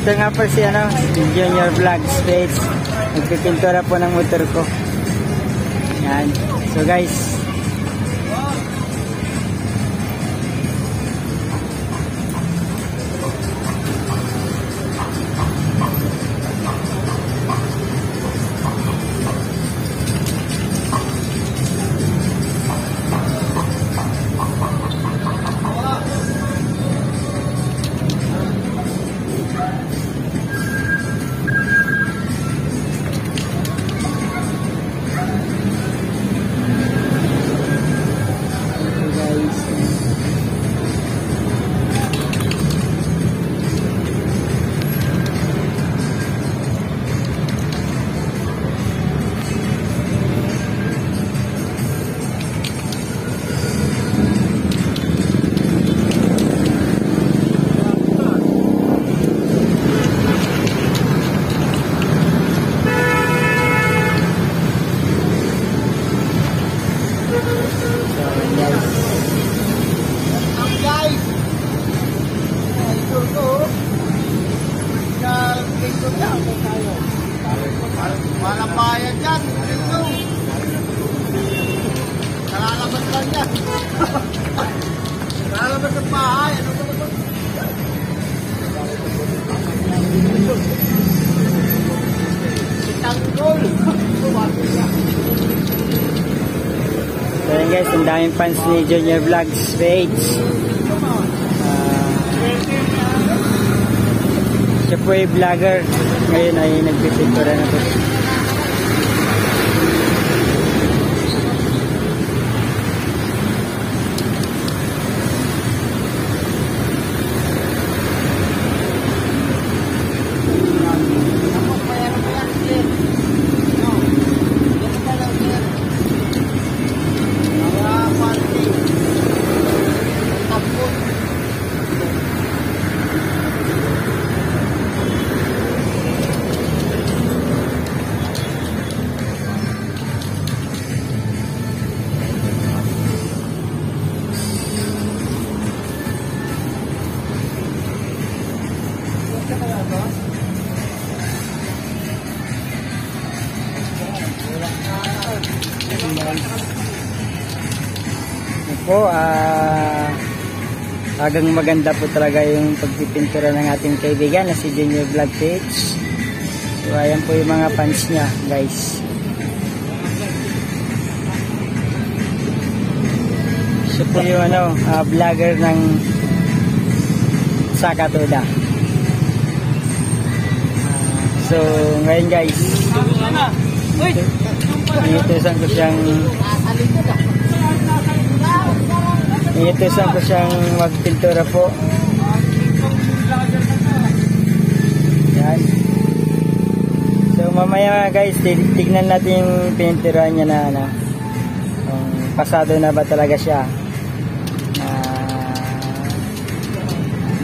Ito nga po si Junior Vlogs page. Nagpipintura po ng motor ko. Yan. So guys, walang bayan dyan. Nalalabas lang yan. Nalalabas ng bahay. Ano ba ito? Tanggol. so yun guys, ang daming fans ni Junior Vlogs page. Siya po ay vlogger. Ngayon ay nagpipintura na po. Po, agang maganda po talaga yung pagpipintura ng ating kaibigan na si Junior Vlog page. So ayan po yung mga fans niya guys. Siya po yung vlogger ng Sakatuda. So ngayon guys, inutusan ko siyang magpintura po. Yan. So mamaya guys, tignan natin yung pintura niya na pasado na ba talaga siya.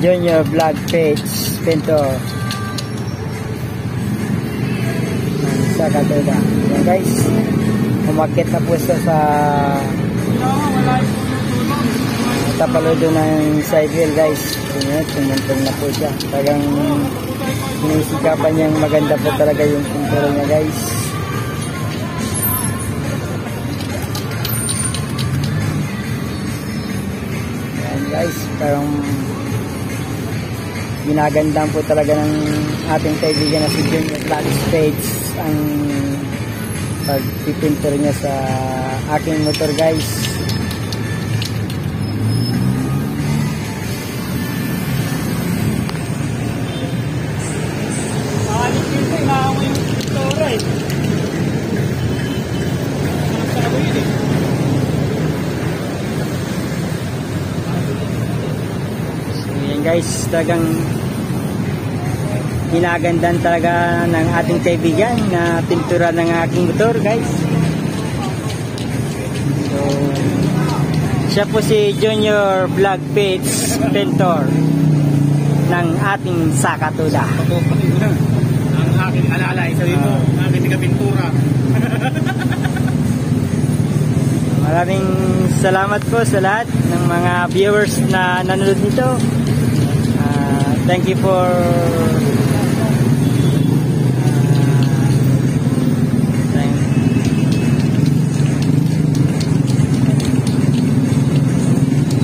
Junior Vlog page pintor. Sakatuda. Yan guys, umakit na po siya sa tapaludo ng side wheel guys. Tumintong na po siya. Talagang inisikapan niyang maganda po talaga yung pintura niya guys. Yan guys, parang ginagandaan po talaga ng ating kaibigan na si Junior Vlogs page ang pagpipintura niya sa aking motor guys. So yan guys, talagang ginagandaan talaga ng ating kaibigan na pintura ng aking motor guys. So siya po si Junior Vlog page pintor ng ating Sakatuda. Ang aking alalay, sabi mo, aking pintura. Maraming salamat po sa lahat ng mga viewers na nanonood nito. Thank you for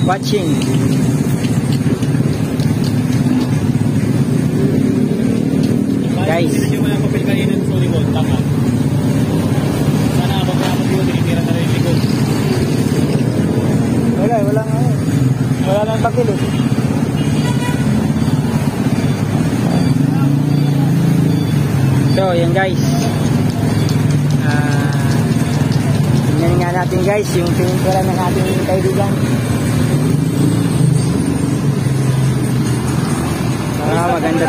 watching. Guys, hindi mo lang papel kanina sa Solibon, tama. Sana abang na yun, tinitira na rin yung likod. wala nang papel eh. So, yan guys. Tingnan nga natin guys yung pintura ng ating kaibigan. Maganda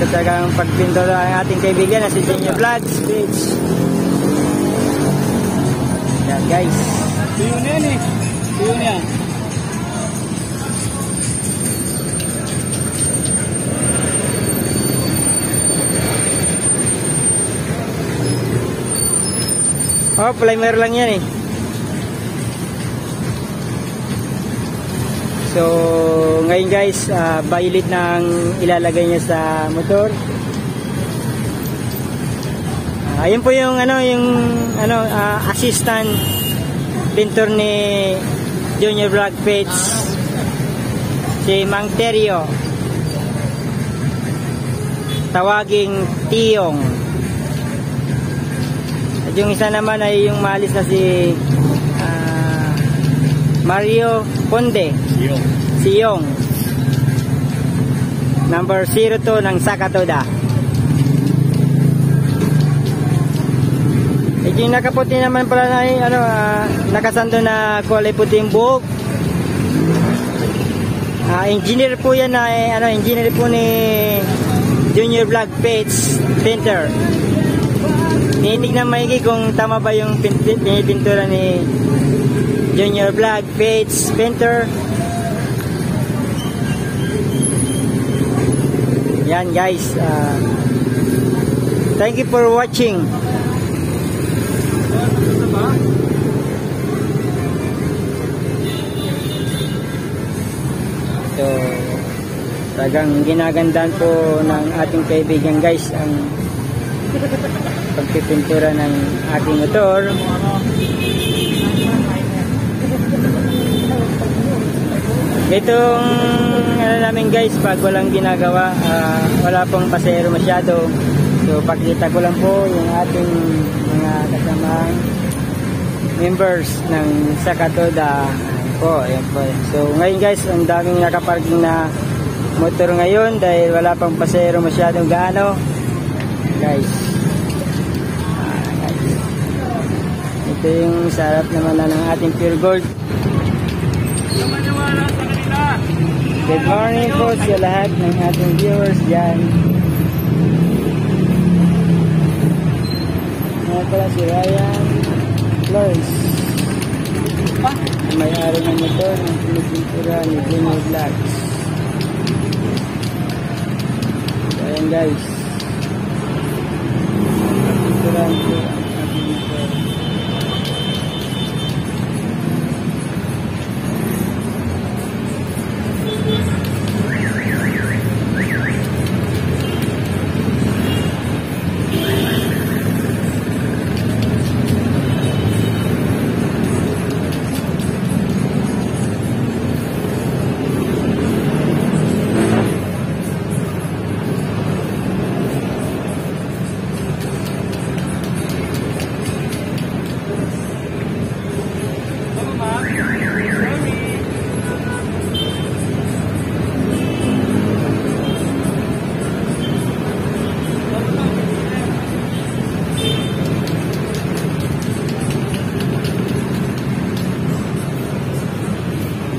talaga ang pagpintura ng ating kaibigan na si Junior Vlogs page. Yan guys. Tuyo na yan eh. Tuyo na yan. Oh, primer lang yan eh. So, ngayon guys, violet na ang ilalagay niya sa motor. Ayun po yung assistant pintor ni Junior Vlog page, si Mang Terio. Tawaging Tiyong. At yung isa naman ay yung maalis na si Mario Ponde. Siyong. Number 02 ng Sakatoda. At yung nakaputi naman pala na nakasando na kulay puti yung buhok. Engineer po yan na engineer po ni Junior Vlog page painter. Tinitignan maigi kung tama ba yung pintura ni Junior Vlog page painter. Yan guys, thank you for watching. So, talagang ginagandaan po ng ating kaibigan guys ang pagpipintura ng ating motor. Itong namin guys, pag walang ginagawa, wala pong pasahero masyado, so pakita ko lang po yung ating mga kasamang members ng Sakatoda po. Ayan po. So ngayon guys, ang daming nakaparking na motor ngayon dahil wala pang pasahero masyadong gaano guys. Ito yung sarap naman na ng ating pure gold. Good morning po sa lahat ng ating viewers dyan. Ngayon pala si Ryan Flores, may-ari ng motor ng pinipintura ni Junior Vlogs. So ayan guys, pinipinturan po ang ating motor.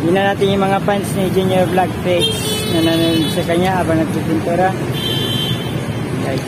Yun na natin yung mga fans ni Junior Vlog page na nanonood sa kanya habang nagpipintura guys.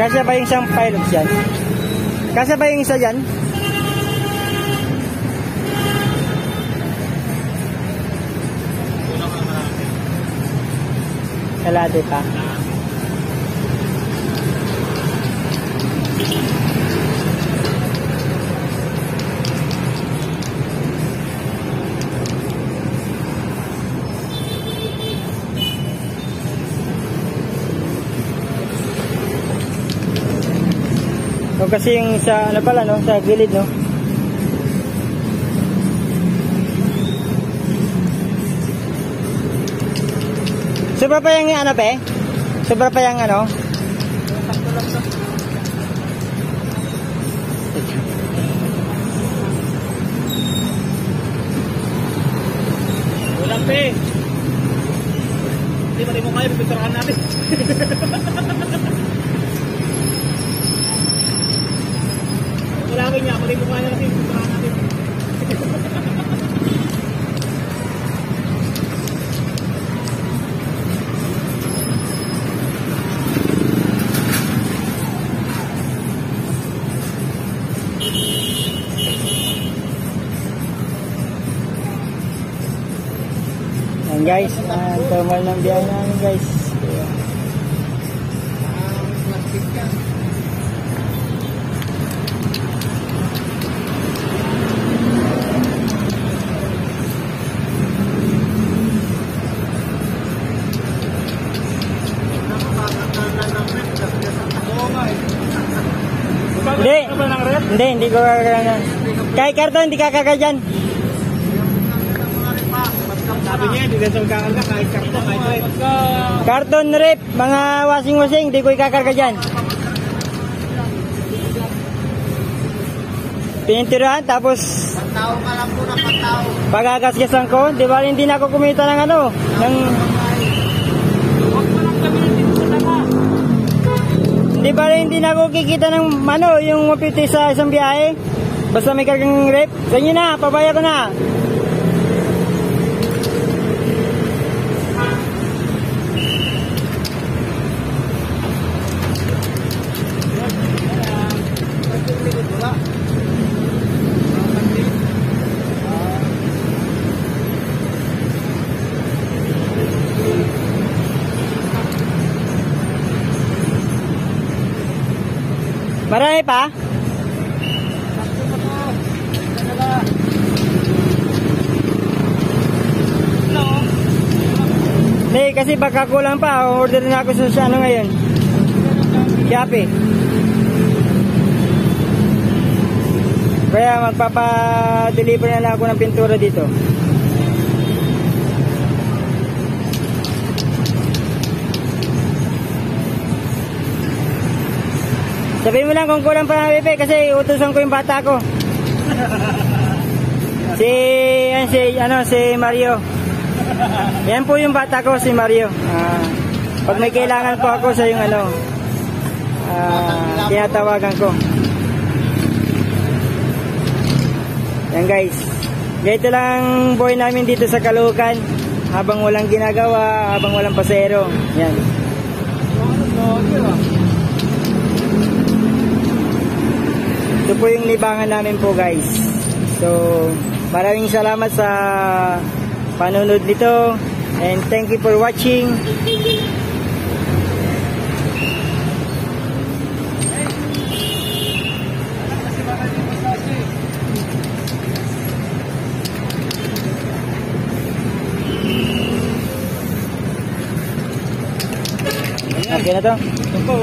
Kasya ba yung isang pilots yan? Kasya ba yung isa dyan? Kulang ang marami. Kalate pa. So kasi yung sa ano pala no, sa gilid no. Sobra pa yung ano pe? Sobra pa yung ano? Kulang pe. Hindi ba rin mo kaya, pipinturahan natin. Kulangin niya, pati mukha na natin, pipinturahan natin. Ayan guys, thermal ng biyahe namin guys. Hindi ko kakakarga. Kahit karton, hindi kakakarga dyan. Sabi niya, hindi na siya magkakarga, kahit karto, kahit rep. Karton, rep, mga washing, hindi ko ikakarga dyan. Pinintirahan, tapos Pantao ka lang po ng pantao. pagagasgasan ko, di ba hindi na ako kumita ng ano, ng... Huwag mo lang kami dito sa tama. Di ba hindi na ako kikita ng ano, yung 150 sa isang biyahe? Basta may kargang rep. Sa inyo na, pabaya ko na. Marami pa? Hindi, kasi baka kulang pa. Order na ako sa ano ngayon. Shopee. Kaya magpapa-deliver na lang ako ng pintura dito. Sabihin mo lang kung kulang pa ng bebe kasi utusan ko yung bata ko. Si Mario. Yan po yung bata ko, si Mario. Pag may kailangan po ako sa yung ano, tinatawagan ko. Yan guys. Ganito lang buhay namin dito sa Caloocan. Habang walang ginagawa, habang walang pasero. Yan. Ito po yung libangan namin po guys. So, maraming salamat sa panonood nito. And thank you for watching. Okay na to? Ito po,